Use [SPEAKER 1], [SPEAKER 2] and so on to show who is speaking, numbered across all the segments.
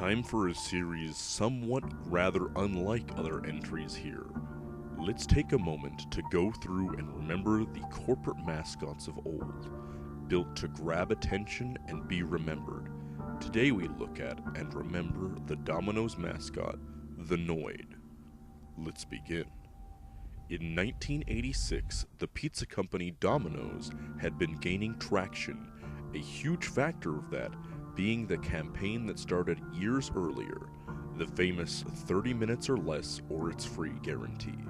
[SPEAKER 1] time for a series somewhat rather unlike other entries here. Let's take a moment to go through and remember the corporate mascots of old, built to grab attention and be remembered. Today we look at and remember the Domino's mascot, the Noid. Let's begin. In 1986, the pizza company Domino's had been gaining traction, a huge factor of that being the campaign that started years earlier, the famous 30 minutes or less or it's free guarantee.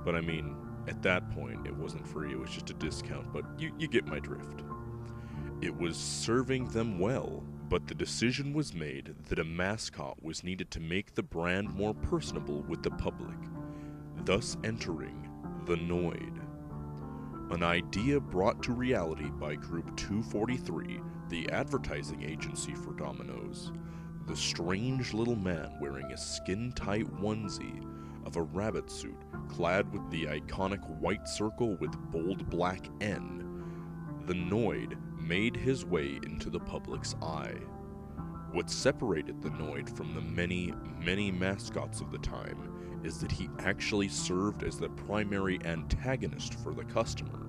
[SPEAKER 1] But I mean, at that point it wasn't free, it was just a discount, but you get my drift. It was serving them well, but the decision was made that a mascot was needed to make the brand more personable with the public, thus entering the Noid. An idea brought to reality by Group 243, the advertising agency for Domino's. The strange little man wearing a skin-tight onesie of a rabbit suit clad with the iconic white circle with bold black N. The Noid made his way into the public's eye. What separated the Noid from the many, many mascots of the time is that he actually served as the primary antagonist for the customer,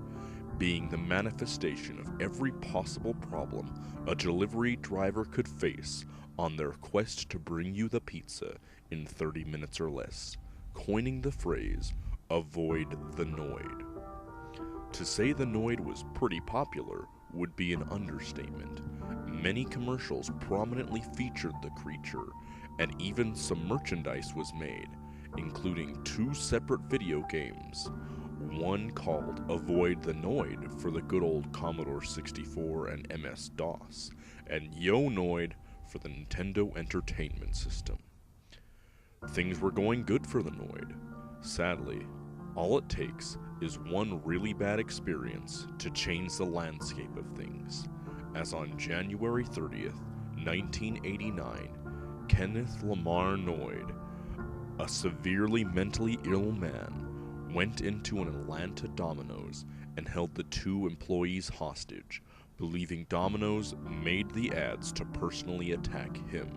[SPEAKER 1] being the manifestation of every possible problem a delivery driver could face on their quest to bring you the pizza in 30 minutes or less, coining the phrase, "Avoid the Noid." To say the Noid was pretty popular would be an understatement. Many commercials prominently featured the creature, and even some merchandise was made, including 2 separate video games, one called Avoid the Noid for the good old Commodore 64 and MS-DOS, and Yo Noid for the Nintendo Entertainment System. Things were going good for the Noid. Sadly, all it takes is one really bad experience to change the landscape of things, as on January 30th, 1989, Kenneth Lamar Noid, a severely mentally ill man, went into an Atlanta Domino's and held the 2 employees hostage, believing Domino's made the ads to personally attack him.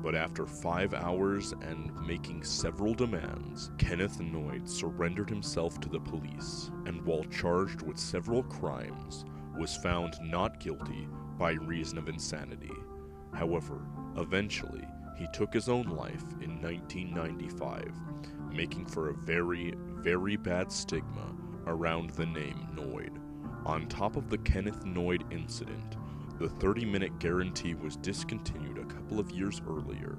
[SPEAKER 1] But after 5 hours and making several demands, Kenneth Noid surrendered himself to the police, and while charged with several crimes, was found not guilty by reason of insanity. However, eventually, he took his own life in 1995, making for a very, very bad stigma around the name Noid. On top of the Kenneth Noid incident, the 30-minute guarantee was discontinued a couple of years earlier,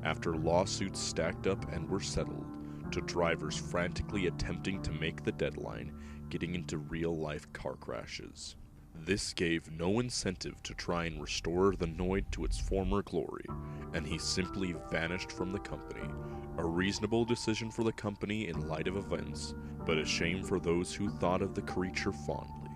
[SPEAKER 1] after lawsuits stacked up and were settled, to drivers frantically attempting to make the deadline, getting into real-life car crashes. This gave no incentive to try and restore the Noid to its former glory, and he simply vanished from the company, a reasonable decision for the company in light of events, but a shame for those who thought of the creature fondly.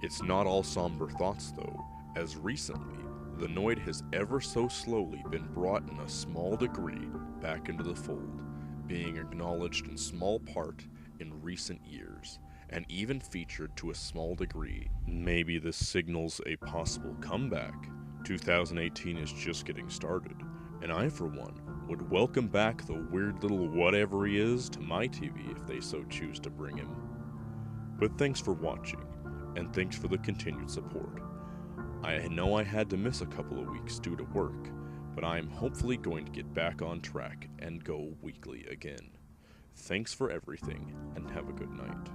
[SPEAKER 1] It's not all somber thoughts though, as recently, the Noid has ever so slowly been brought in a small degree back into the fold, being acknowledged in small part in recent years, and even featured to a small degree. Maybe this signals a possible comeback. 2018 is just getting started, and I, for one, would welcome back the weird little whatever he is to my TV if they so choose to bring him. But thanks for watching, and thanks for the continued support. I know I had to miss a couple of weeks due to work, but I am hopefully going to get back on track and go weekly again. Thanks for everything, and have a good night.